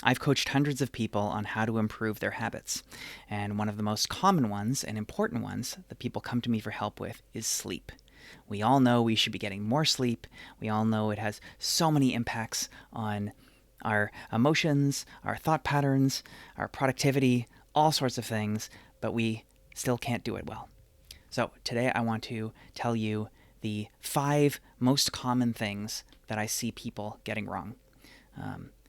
I've coached hundreds of people on how to improve their habits. And one of the most common ones and important ones that people come to me for help with is sleep. We all know we should be getting more sleep. We all know it has so many impacts on our emotions, our thought patterns, our productivity, all sorts of things, but we still can't do it well. So today I want to tell you the 5 most common things that I see people getting wrong.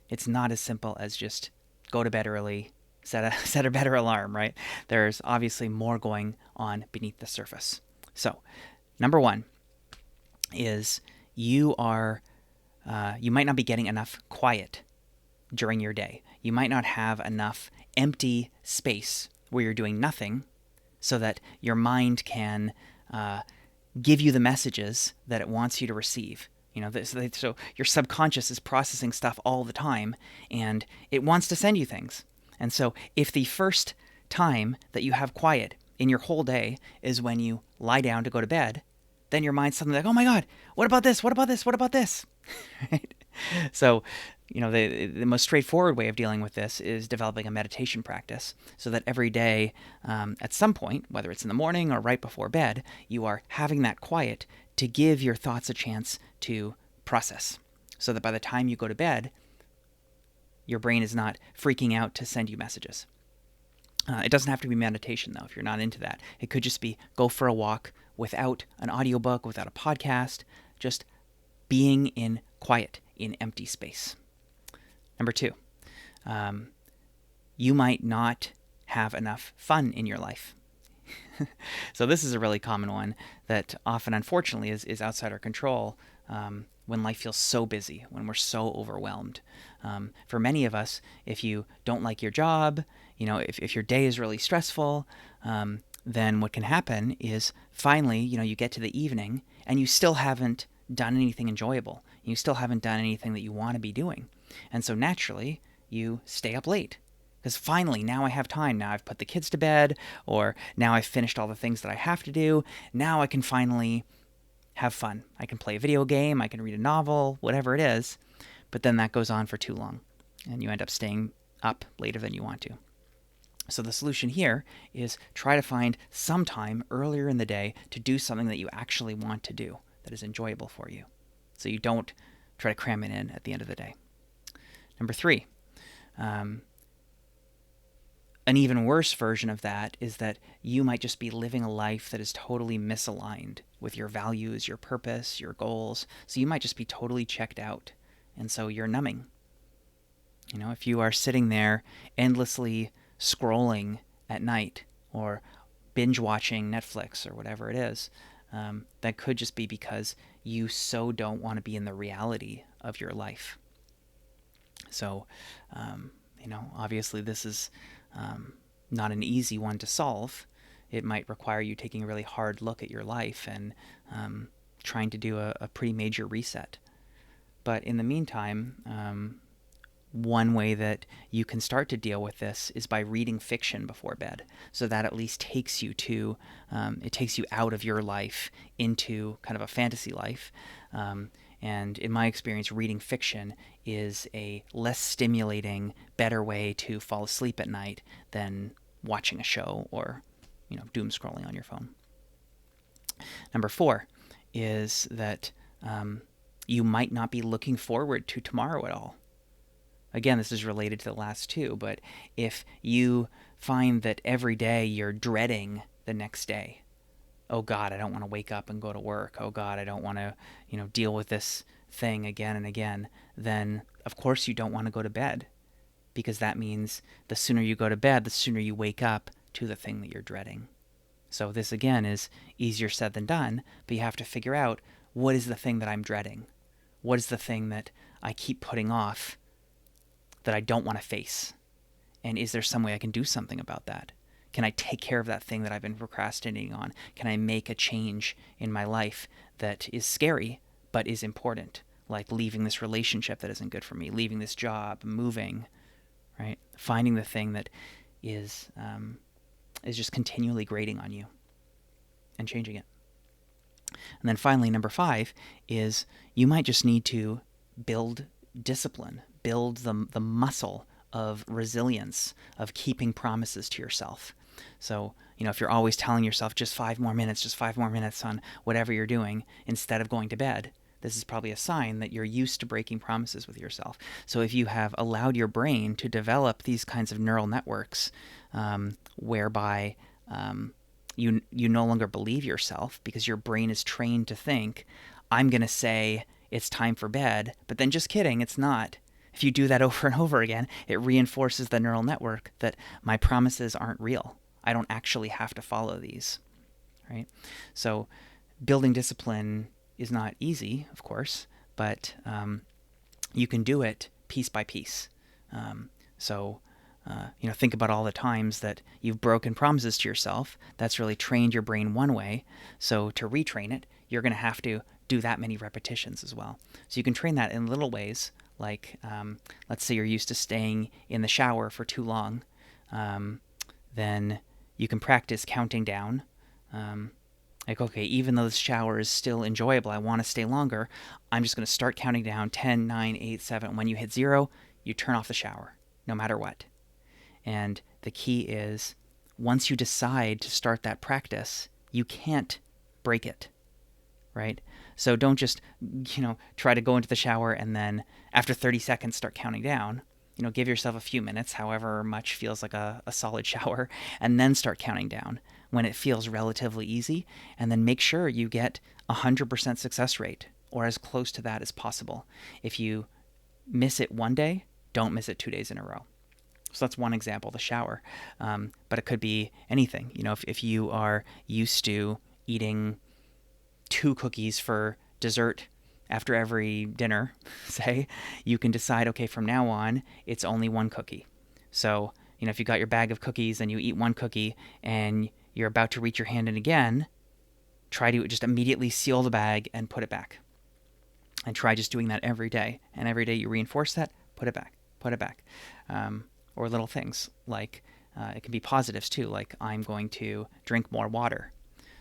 It's not as simple as just go to bed early, set a better alarm, right? There's obviously more going on beneath the surface. So, number 1 is you might not be getting enough quiet during your day. You might not have enough empty space where you're doing nothing so that your mind can give you the messages that it wants you to receive. So your subconscious is processing stuff all the time, and it wants to send you things. And so if the first time that you have quiet in your whole day is when you lie down to go to bed, then your mind's suddenly like, oh my God, what about this? What about this? What about this? Right? So, the most straightforward way of dealing with this is developing a meditation practice so that every day, at some point, whether it's in the morning or right before bed, you are having that quiet to give your thoughts a chance to process so that by the time you go to bed, your brain is not freaking out to send you messages. It doesn't have to be meditation, though, if you're not into that. It could just be go for a walk without an audiobook, without a podcast, just being in quiet, in empty space. Number 2, you might not have enough fun in your life. So this is a really common one that often, unfortunately, is outside our control when life feels so busy, when we're so overwhelmed. For many of us, if you don't like your job, if your day is really stressful, then what can happen is finally, you get to the evening and you still haven't done anything enjoyable. You still haven't done anything that you want to be doing. And so naturally, you stay up late. Because finally, now I have time. Now I've put the kids to bed, or now I've finished all the things that I have to do. Now I can finally have fun. I can play a video game, I can read a novel, whatever it is. But then that goes on for too long, and you end up staying up later than you want to. So the solution here is try to find some time earlier in the day to do something that you actually want to do, that is enjoyable for you. So you don't try to cram it in at the end of the day. Number 3, an even worse version of that is that you might just be living a life that is totally misaligned with your values, your purpose, your goals. So you might just be totally checked out. And so you're numbing. If you are sitting there endlessly scrolling at night or binge watching Netflix or whatever it is, that could just be because you so don't want to be in the reality of your life. So, obviously this is not an easy one to solve. It might require you taking a really hard look at your life and trying to do a pretty major reset. But in the meantime, one way that you can start to deal with this is by reading fiction before bed. So that at least takes you out of your life into kind of a fantasy life. And in my experience, reading fiction is a less stimulating, better way to fall asleep at night than watching a show or, doom scrolling on your phone. Number 4 is that you might not be looking forward to tomorrow at all. Again, this is related to the last 2, but if you find that every day you're dreading the next day, oh God, I don't want to wake up and go to work. Oh God, I don't want to, deal with this thing again and again. Then of course you don't want to go to bed, because that means the sooner you go to bed, the sooner you wake up to the thing that you're dreading. So this again is easier said than done, but you have to figure out, what is the thing that I'm dreading? What is the thing that I keep putting off that I don't want to face? And is there some way I can do something about that? Can I take care of that thing that I've been procrastinating on? Can I make a change in my life that is scary but is important? Like leaving this relationship that isn't good for me, leaving this job, moving, right? Finding the thing that is just continually grating on you and changing it. And then finally, number 5 is you might just need to build discipline, build the muscle of resilience, of keeping promises to yourself. So, if you're always telling yourself just 5 more minutes, just 5 more minutes on whatever you're doing instead of going to bed, this is probably a sign that you're used to breaking promises with yourself. So if you have allowed your brain to develop these kinds of neural networks, whereby you no longer believe yourself because your brain is trained to think, I'm going to say it's time for bed, but then just kidding, it's not. If you do that over and over again, it reinforces the neural network that my promises aren't real. I don't actually have to follow these, right? So building discipline is not easy, of course, but you can do it piece by piece. Think about all the times that you've broken promises to yourself. That's really trained your brain one way. So to retrain it, you're going to have to do that many repetitions as well. So you can train that in little ways, like let's say you're used to staying in the shower for too long. Then you can practice counting down. Like, okay, even though this shower is still enjoyable, I want to stay longer, I'm just going to start counting down 10, 9, 8, 7. When you hit 0, you turn off the shower, no matter what. And the key is, once you decide to start that practice, you can't break it, right? So don't just, try to go into the shower and then after 30 seconds start counting down. Give yourself a few minutes, however much feels like a solid shower, and then start counting down when it feels relatively easy, and then make sure you get 100% success rate, or as close to that as possible. If you miss it one day, don't miss it 2 days in a row. So that's one example, the shower. But it could be anything. If you are used to eating 2 cookies for dessert after every dinner, say, you can decide, okay, from now on, it's only 1 cookie. So, if you got your bag of cookies and you eat 1 cookie and you're about to reach your hand in again, try to just immediately seal the bag and put it back. And try just doing that every day. And every day you reinforce that, put it back, put it back. Or little things like, it can be positives too, like I'm going to drink more water.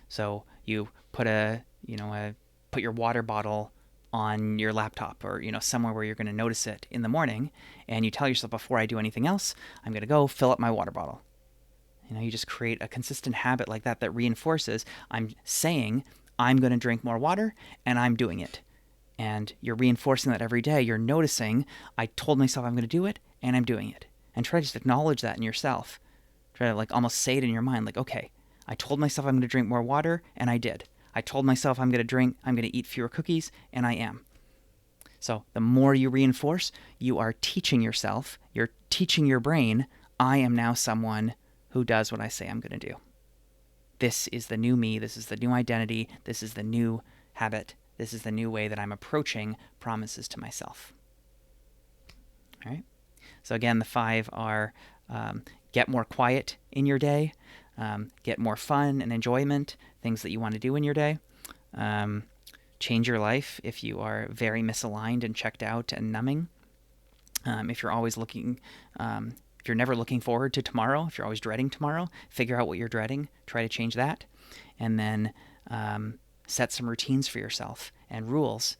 So you put put your water bottle on your laptop or somewhere where you're going to notice it in the morning, and you tell yourself, before I do anything else, I'm going to go fill up my water bottle. You just create a consistent habit like that reinforces, I'm saying I'm going to drink more water and I'm doing it. And you're reinforcing that every day. You're noticing, I told myself I'm going to do it and I'm doing it. And try to just acknowledge that in yourself. Try to almost say it in your mind, okay, I told myself I'm going to drink more water and I did. I told myself I'm going to eat fewer cookies, and I am. So the more you reinforce, you are teaching yourself, you're teaching your brain, I am now someone who does what I say I'm going to do. This is the new me, this is the new identity, this is the new habit, this is the new way that I'm approaching promises to myself. All right? So again, the 5 are get more quiet in your day, get more fun and enjoyment, things that you want to do in your day. Change your life if you are very misaligned and checked out and numbing. If you're always if you're never looking forward to tomorrow, if you're always dreading tomorrow, figure out what you're dreading, try to change that, and then set some routines for yourself and rules,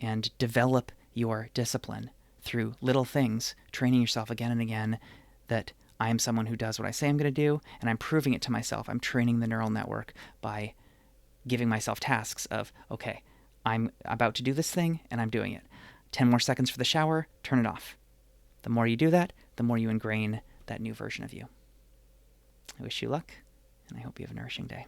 and develop your discipline through little things, training yourself again and again that I am someone who does what I say I'm going to do, and I'm proving it to myself. I'm training the neural network by giving myself tasks of, okay, I'm about to do this thing, and I'm doing it. 10 more seconds for the shower, turn it off. The more you do that, the more you ingrain that new version of you. I wish you luck, and I hope you have a nourishing day.